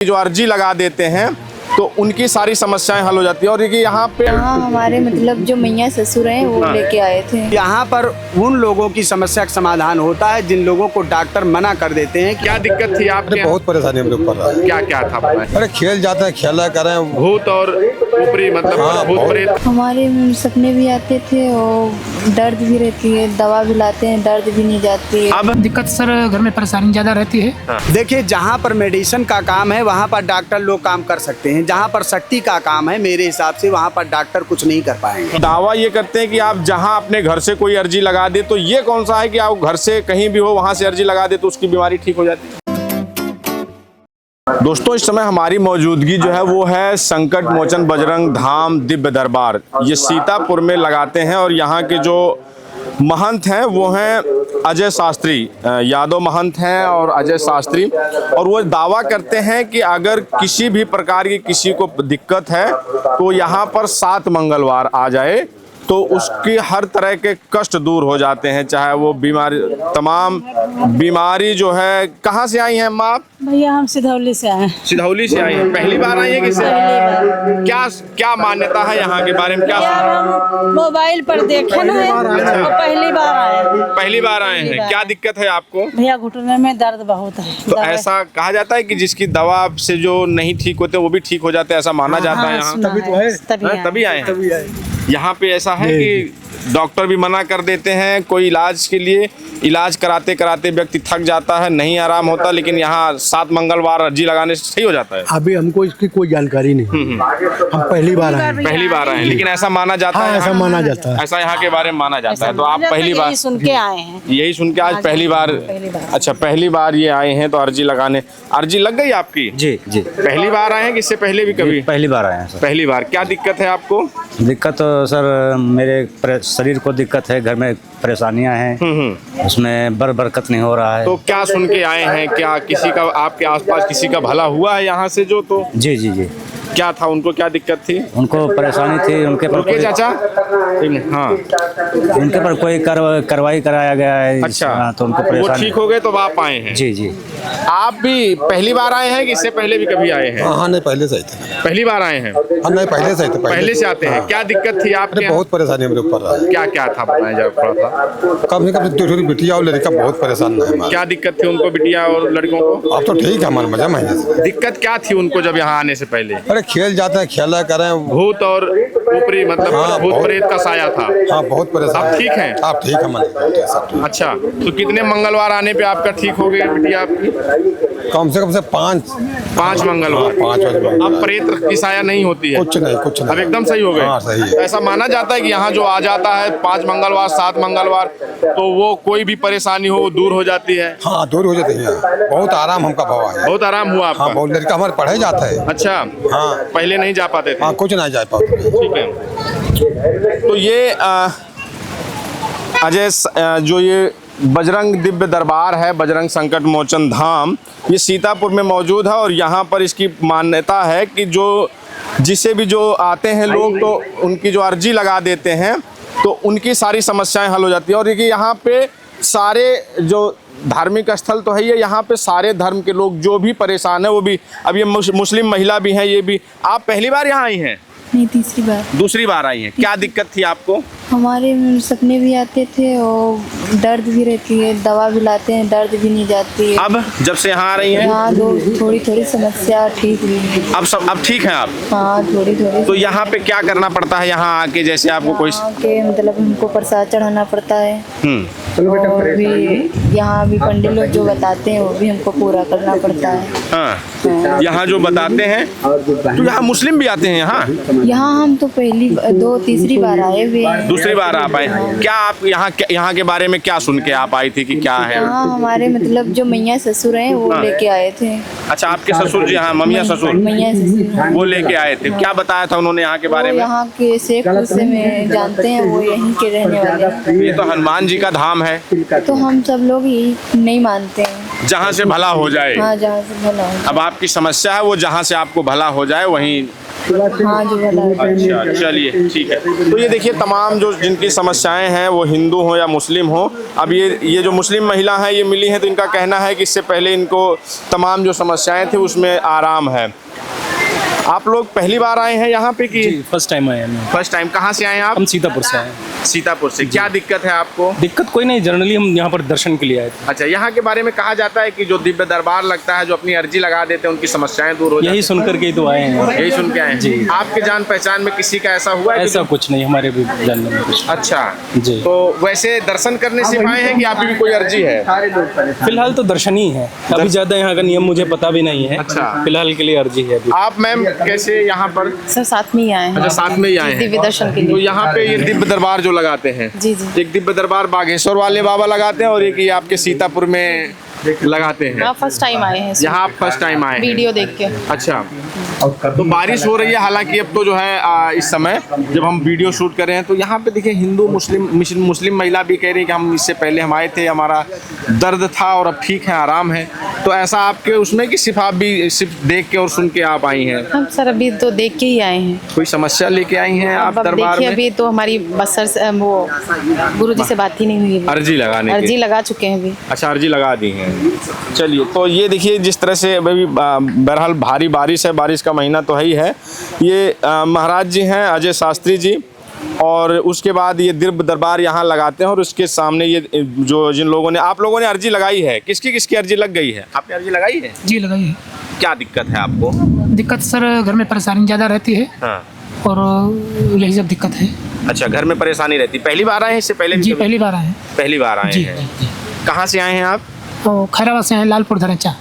जो अर्जी लगा देते हैं तो उनकी सारी समस्याएं हल हो जाती है। और देखिए यहाँ पे हमारे मतलब जो मैया ससुर हैं वो लेके आए थे। यहाँ पर उन लोगों की समस्या का समाधान होता है जिन लोगों को डॉक्टर मना कर देते हैं। क्या दिक्कत थी आपके? बहुत परेशानी हम लोग पड़ रहा है। क्या क्या था बताएं? अरे खेल जाते हैं, खेला करें भूत और ऊपरी मतलब हाँ, भूत प्रेत। हमारे सपने भी आते थे और दर्द भी रहती है, दवा भी लाते हैं, दर्द भी नहीं जाती है। अब दिक्कत सर घर में परेशानी ज़्यादा रहती है। देखिए, जहाँ पर मेडिसिन का काम है वहाँ पर डॉक्टर लोग काम कर सकते हैं, जहाँ पर शक्ति का काम है मेरे हिसाब से वहाँ पर डॉक्टर कुछ नहीं कर पाएंगे। दावा ये करते हैं कि आप जहां अपने घर से कोई अर्जी लगा दे, तो ये कौन सा है कि आप घर से कहीं भी हो वहां से अर्जी लगा दे तो उसकी बीमारी ठीक हो जाती है। दोस्तों, इस समय हमारी मौजूदगी जो है वो है संकट मोचन बजरंग धाम दिव्य दरबार। ये सीतापुर में लगाते हैं और यहाँ के जो महंत हैं वो हैं अजय शास्त्री, यादव महंत हैं और अजय शास्त्री। और वो दावा करते हैं कि अगर किसी भी प्रकार की किसी को दिक्कत है तो यहाँ पर 7 मंगलवार आ जाए तो उसकी हर तरह के कष्ट दूर हो जाते हैं, चाहे वो बीमारी, तमाम बीमारी जो है। कहाँ से आई हैं माँ आप? भैया हम सिधौली से आए हैं। सिधौली से आई हैं। पहली बार आई हैं किसे? क्या क्या मान्यता है यहाँ के बारे में? क्या हम मोबाइल पर देखे ना है और पहली बार आए हैं। पहली बार आए हैं? क्या दिक्कत है आपको? भैया घुटने में दर्द बहुत है। तो ऐसा कहा जाता है कि जिसकी दवा से जो नहीं ठीक होते वो भी ठीक हो जाते हैं, ऐसा माना जाता है यहाँ? तभी आए हैं। यहाँ पे ऐसा है कि डॉक्टर भी मना कर देते हैं कोई इलाज के लिए, इलाज कराते कराते व्यक्ति थक जाता है, नहीं आराम होता, लेकिन यहाँ 7 मंगलवार अर्जी लगाने से सही हो जाता है। अभी हमको इसकी कोई जानकारी नहीं, हम पहली बार आए हैं। पहली बार आए हैं, लेकिन ऐसा माना जाता है। ऐसा माना जाता है, ऐसा यहाँ के बारे में माना जाता है। तो आप पहली बार सुन के आए हैं। यही सुन के आज पहली बार? अच्छा, पहली बार ये आए हैं तो अर्जी लगाने। अर्जी लग गई आपकी? जी जी, पहली बार आए हैं कि इससे पहले भी कभी? पहली बार आए हैं सर। पहली बार। क्या दिक्कत है आपको? दिक्कत तो सर मेरे शरीर को दिक्कत है, घर में परेशानियां हैं, उसमें बरकत नहीं हो रहा है। तो क्या सुन के आए हैं? क्या किसी का आपके आसपास किसी का भला हुआ है यहाँ से जो? तो जी जी जी। क्या था, उनको क्या दिक्कत थी? उनको परेशानी थी, उनके पर रुकिए चाचा। हाँ, उनके पर कोई कार्रवाई कराया गया है। अच्छा, तो उनको वो परेशानी। ठीक हो गए तो आप आए हैं? जी जी। आप भी पहली बार आए हैं कि इससे पहले भी कभी आए हैं? हाँ नहीं, पहले से ही थे। पहली बार आए हैं? हाँ नहीं, पहले से ही थे। पहले से आते हैं। क्या दिक्कत थी आपके? बहुत परेशानी हम लोग पड़ रहा है। क्या क्या था बताएं जरा थोड़ा सा। कभी कभी थोड़ी बिटिया और लड़का बहुत परेशान है। क्या दिक्कत थी उनको, बिटिया और लड़कों को? अब तो ठीक है, हमारा मजा महीने से। दिक्कत क्या थी उनको जब यहाँ आने से पहले? अरे खेल जाते हैं, खेला करें। भूत और ऊपरी मतलब भूत प्रेत का साया था। हाँ, बहुत परेशान। आप ठीक हैं? आप ठीक है? अच्छा, तो कितने मंगलवार आने पे आपका ठीक हो गई बिटिया आपकी? कम से 5 मंगलवार। 5 अब प्रेत की साया नहीं होती है? कुछ नहीं। अब एकदम सही हो गए? हाँ, सही है। तो ऐसा माना जाता है कि यहाँ जो आ जाता है 5 मंगलवार 7 मंगलवार तो वो कोई भी परेशानी हो वो दूर हो जाती है? हाँ, दूर हो जाती है। बहुत आराम हमका भवा है। बहुत आराम हुआ आपका? हाँ, बहुत लड़का हमारे पढ़े जाता है। अच्छा। हाँ, पहले नहीं जा पाते थे? हाँ, कुछ नहीं जा पाते। ठीक है। तो ये अजय जो ये बजरंग दिव्य दरबार है, बजरंग संकट मोचन धाम, ये सीतापुर में मौजूद है। और यहाँ पर इसकी मान्यता है कि जो जिसे भी जो आते हैं लोग तो उनकी जो अर्जी लगा देते हैं तो उनकी सारी समस्याएं हल हो जाती है। और देखिए यहाँ पे सारे जो धार्मिक स्थल तो है ये, यहाँ पे सारे धर्म के लोग जो भी परेशान है वो भी। अब ये मुस्लिम महिला भी हैं, ये भी। आप पहली बार यहाँ आई हैं? नहीं, तीसरी बार। दूसरी बार आई हैं। क्या दिक्कत थी आपको? हमारे सपने भी आते थे और दर्द भी रहती है, दवा भी लाते हैं, दर्द भी नहीं जाती है। अब जब से यहाँ आ रही हैं? हाँ, थोड़ी थोड़ी समस्या ठीक हुई है। अब ठीक हैं आप? हाँ, थोड़ी थोड़ी। तो यहाँ पे क्या करना पड़ता है यहाँ आके? जैसे आपको कोई मतलब हमको प्रसाद चढ़ाना पड़ता है और भी यहाँ भी पंडित लोग जो बताते हैं वो भी हमको पूरा करना पड़ता है। हाँ, यहाँ जो बताते हैं। तो यहाँ मुस्लिम भी आते हैं यहाँ? यहाँ हम तो तीसरी बार आए हुए हैं। दूसरी बार आप आए? क्या आप यहाँ के बारे में क्या सुन के आप आई थी कि क्या है? यहाँ हमारे मतलब जो मैया ससुर हैं वो लेके आए थे। अच्छा, आपके ससुर जी? हाँ, ममिया ससुर मैया ससुर वो लेके आए थे। क्या बताया था उन्होंने यहाँ के बारे में? यहाँ के शेखपुर से में जानते हैं, वो यहीं के रहने वाले हैं। ये तो हनुमान जी का धाम है। तो हम सब लोग यही नहीं मानते हैं, जहाँ से भला हो जाए। हाँ, जहाँ से भला हो। अब आपकी समस्या है वो जहाँ से आपको भला हो जाए वहीं हाँ जो बताते हैं। अच्छा चलिए ठीक है। तो ये देखिए तमाम जो जिनकी समस्याएं हैं वो हिंदू हो या मुस्लिम हो, अब ये जो मुस्लिम महिला हैं ये मिली हैं तो इनका कहना है कि इससे पहले इनको तमाम जो समस्याएं थी उसमें आराम है। आप लोग पहली बार आए हैं यहाँ पे कि फर्स्ट टाइम आए हैं। First time? कहाँ से आए हैं आप? हम सीतापुर से आए। सीतापुर से। क्या दिक्कत है आपको? दिक्कत कोई नहीं, जनरली हम यहाँ पर दर्शन के लिए आए थे। अच्छा, यहाँ के बारे में कहा जाता है कि जो दिव्य दरबार लगता है, जो अपनी अर्जी लगा देते हैं उनकी समस्याएं दूर हो जाती यही सुन करके ही तो आए हैं। यही सुन के आए हैं जी। आपके जान पहचान में किसी का ऐसा हुआ है? ऐसा कुछ नहीं, हमारे भी जानने में कुछ। अच्छा जी। तो वैसे दर्शन करने सिर्फ आए हैं कि आपकी भी कोई अर्जी है? फिलहाल तो दर्शन ही है, अभी ज्यादा यहाँ का नियम मुझे पता भी नहीं है। अच्छा। फिलहाल के लिए अर्जी है अभी। आप मैम कैसे यहाँ पर? सर साथ में ही आए हैं। अच्छा, साथ में ही आए हैं दिव्य दर्शन के तो लिए। यहाँ पे ये दिव्य दरबार जो लगाते हैं, जी जी। एक दिव्य दरबार बागेश्वर वाले बाबा लगाते हैं और एक ये आपके सीतापुर में लगाते हैं। हाँ फर्स्ट टाइम आए हैं। यहाँ आप फर्स्ट टाइम आए हैं? वीडियो देख के। अच्छा, तो बारिश हो रही है, हालांकि अब तो जो है इस समय जब हम वीडियो शूट कर रहे हैं तो यहाँ पे देखिए हिंदू मुस्लिम महिला भी कह रही है कि हम इससे पहले हम आए थे, हमारा दर्द था और अब ठीक है, आराम है। तो ऐसा आपके उसमें कि सिर्फ आप भी सिर्फ देख के और सुन के आप आई हैं? हम सर अभी तो देख के ही आए हैं। कोई समस्या लेके आई हैं आप अब दरबार देखिए में? अभी तो हमारी बस सर से वो गुरुजी से बात ही नहीं हुई अभी। अर्जी लगाने अर्जी की? लगा चुके हैं अभी। अच्छा, अर्जी लगा दी है। चलिए, तो ये देखिए जिस तरह से अभी बहरहाल भारी बारिश है, बारिश का महीना तो है ही है। ये महाराज जी हैं अजय शास्त्री जी, और उसके बाद ये दिव्य दरबार यहाँ लगाते हैं और उसके सामने ये जो जिन लोगों ने आप लोगों ने अर्जी लगाई है, किसकी किसकी अर्जी लग गई है? आपने अर्जी लगाई है? जी लगाई है। क्या दिक्कत है आपको? दिक्कत सर घर में परेशानी ज़्यादा रहती है हाँ। और यही सब दिक्कत है। अच्छा, घर में परेशानी रहती। पहली बार आए हैं? इससे पहले भी जी कभी? पहली बार आए हैं। पहली बार आए जी हैं। कहाँ से आए हैं आप? तो खैराबाद से हैं, लालपुर धरचा।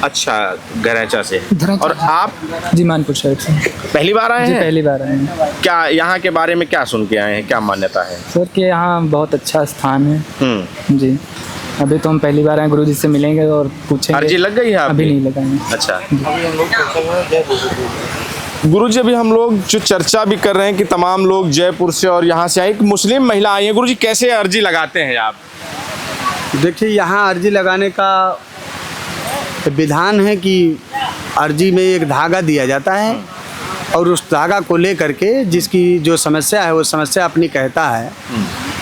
अच्छा, गरैचा से। धरचा। और आप? जी मानपुर साइड से। पहली बार आए जी हैं? पहली बार आए हैं। क्या यहाँ के बारे में क्या सुन के आए हैं, क्या मान्यता है? सर कि यहाँ बहुत अच्छा स्थान है। जी अभी तो हम पहली बार आए, गुरुजी से मिलेंगे और पूछेंगे। अर्जी लग गई है आपकी? अभी नहीं लगाएंगे। अच्छा। गुरुजी, अभी हम लोग जो चर्चा भी कर रहे हैं कि तमाम लोग जयपुर से और यहाँ से आए, एक मुस्लिम महिला आई है। गुरुजी कैसे अर्जी लगाते हैं आप? देखिए यहाँ अर्जी लगाने का विधान है कि अर्जी में एक धागा दिया जाता है और उस धागा को लेकर के जिसकी जो समस्या है वो समस्या अपनी कहता है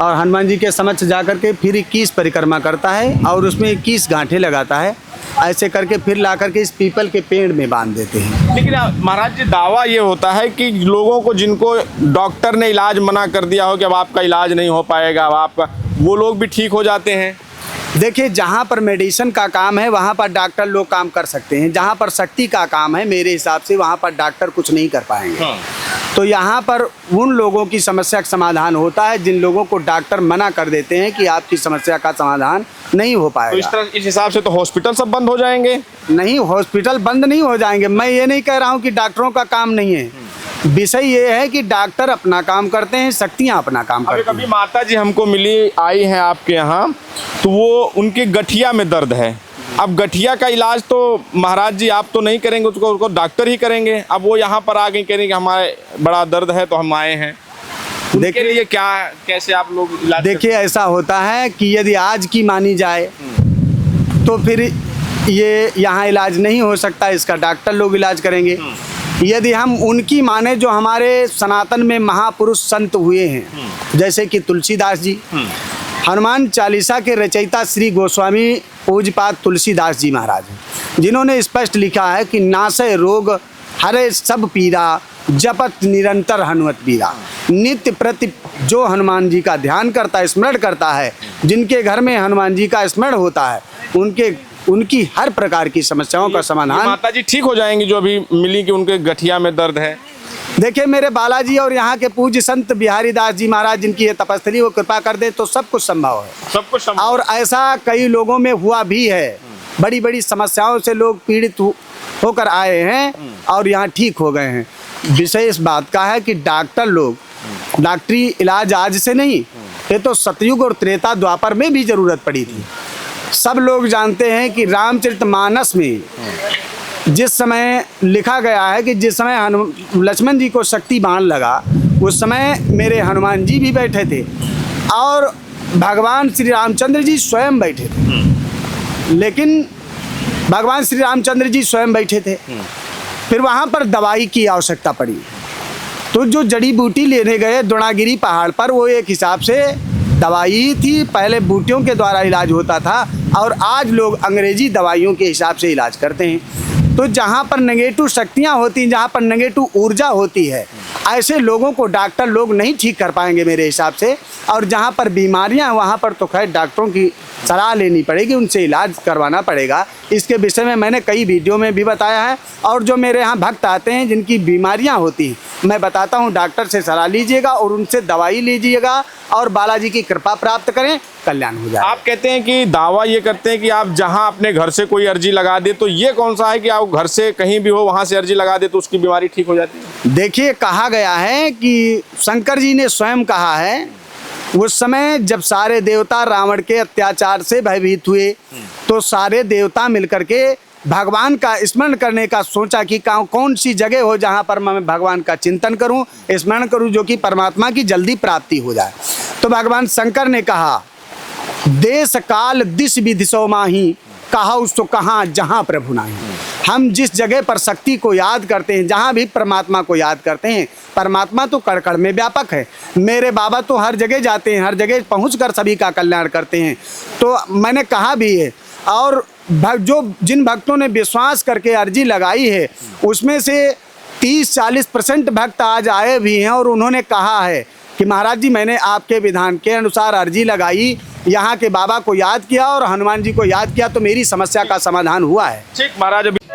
और हनुमान जी के समक्ष जा कर के फिर 21 परिक्रमा करता है और उसमें 21 गांठें लगाता है। ऐसे करके फिर ला करके इस पीपल के पेड़ में बांध देते हैं। लेकिन महाराज जी, दावा ये होता है कि लोगों को जिनको डॉक्टर ने इलाज मना कर दिया हो कि अब आपका इलाज नहीं हो पाएगा, अब आपका, वो लोग भी ठीक हो जाते हैं। देखिए जहाँ पर मेडिसिन का काम है वहाँ पर डॉक्टर लोग काम कर सकते हैं, जहाँ पर शक्ति का काम है मेरे हिसाब से वहाँ पर डॉक्टर कुछ नहीं कर पाएंगे। हाँ। तो यहाँ पर उन लोगों की समस्या का समाधान होता है जिन लोगों को डॉक्टर मना कर देते हैं कि आपकी समस्या का समाधान नहीं हो तो पाएगा। इस हिसाब से तो हॉस्पिटल सब बंद हो जाएंगे? नहीं, हॉस्पिटल बंद नहीं हो जाएंगे। मैं ये नहीं कह रहा हूँ कि डॉक्टरों का काम नहीं है। विषय ये है कि डॉक्टर अपना काम करते हैं, शक्तियाँ अपना काम करती हैं। कभी माता जी हमको मिली, आई हैं आपके यहाँ, तो वो उनके गठिया में दर्द है। अब गठिया का इलाज तो महाराज जी आप तो नहीं करेंगे, उसको डॉक्टर ही करेंगे। अब वो यहाँ पर आ गई, कह रही कि हमारे बड़ा दर्द है तो हम आए हैं। उनके लिए क्या, कैसे आप लोग इलाज? देखिए ऐसा होता है कि यदि आज की मानी जाए तो फिर ये यहाँ इलाज नहीं हो सकता, इसका डॉक्टर लोग इलाज करेंगे। यदि हम उनकी माने जो हमारे सनातन में महापुरुष संत हुए हैं, जैसे कि तुलसीदास जी, हनुमान चालीसा के रचयिता श्री गोस्वामी पूज्यपाद तुलसीदास जी महाराज हैं, जिन्होंने स्पष्ट लिखा है कि नासय रोग हरे सब पीरा जपत निरंतर हनुमत पीरा। नित्य प्रति जो हनुमान जी का ध्यान करता है, स्मरण करता है, जिनके घर में हनुमान जी का स्मरण होता है, उनकी हर प्रकार की समस्याओं का समाधान। माता जी ठीक हो जाएंगी जो अभी मिली कि उनके गठिया में दर्द है? देखिए मेरे बालाजी और यहाँ के पूज्य संत बिहारी दास जी महाराज जिनकी ये तपस्या वो कृपा कर दे तो सब कुछ संभव है। सब कुछ संभव। और ऐसा कई लोगों में हुआ भी है, बड़ी बड़ी समस्याओं से लोग पीड़ित होकर आए हैं और यहाँ ठीक हो गए हैं। विषय इस बात का है कि डॉक्टर लोग, डॉक्टरी इलाज आज से नहीं, ये तो सतयुग और त्रेता द्वापर में भी जरूरत पड़ी थी। सब लोग जानते हैं कि रामचरितमानस में जिस समय लिखा गया है कि जिस समय लक्ष्मण जी को शक्ति बाण लगा उस समय मेरे हनुमान जी भी बैठे थे और भगवान श्री रामचंद्र जी स्वयं बैठे थे। लेकिन भगवान श्री रामचंद्र जी स्वयं बैठे थे फिर वहाँ पर दवाई की आवश्यकता पड़ी। तो जो जड़ी बूटी लेने गए द्रोणागिरी पहाड़ पर, वो एक हिसाब से दवाई ही थी। पहले बूटियों के द्वारा इलाज होता था और आज लोग अंग्रेजी दवाइयों के हिसाब से इलाज करते हैं। तो जहाँ पर नेगेटिव शक्तियाँ होती हैं, जहाँ पर नेगेटिव ऊर्जा होती है, ऐसे लोगों को डॉक्टर लोग नहीं ठीक कर पाएंगे मेरे हिसाब से। और जहाँ पर बीमारियाँ हैं वहाँ पर तो खैर डॉक्टरों की सलाह लेनी पड़ेगी, उनसे इलाज करवाना पड़ेगा। इसके विषय में मैंने कई वीडियो में भी बताया है। और जो मेरे यहाँ भक्त आते हैं जिनकी बीमारियाँ होती हैं, मैं बताता हूँ डॉक्टर से सलाह लीजिएगा और उनसे दवाई लीजिएगा और बालाजी की कृपा प्राप्त करें, कल्याण हो जाए। आप कहते हैं कि दावा ये करते हैं कि आप जहां अपने घर से कोई अर्जी लगा दे, तो ये कौन सा है कि आप घर से कहीं भी हो वहां से अर्जी लगा दे तो उसकी बीमारी ठीक हो जाती है? देखिए, कहा गया है कि शंकर जी ने स्वयं कहा है, उस समय जब सारे देवता रावण के अत्याचार से भयभीत हुए तो सारे देवता मिलकर के भगवान का स्मरण करने का सोचा कि कौन सी जगह हो जहाँ पर मैं भगवान का चिंतन करूँ, स्मरण करूँ, जो कि परमात्मा की जल्दी प्राप्ति हो जाए। तो भगवान शंकर ने कहा, देश काल दिश विदिशो माही, कहा उस तो कहाँ जहाँ प्रभु नाही। हम जिस जगह पर शक्ति को याद करते हैं, जहाँ भी परमात्मा को याद करते हैं, परमात्मा तो कण कण में व्यापक है। मेरे बाबा तो हर जगह जाते हैं, हर जगह पहुँचकर सभी का कल्याण करते हैं। तो मैंने कहा भी है, और जिन भक्तों ने विश्वास करके अर्जी लगाई है उसमें से 30-40% भक्त आज आए भी हैं और उन्होंने कहा है कि महाराज जी, मैंने आपके विधान के अनुसार अर्जी लगाई, यहाँ के बाबा को याद किया और हनुमान जी को याद किया, तो मेरी समस्या का समाधान हुआ है। ठीक महाराज, अभी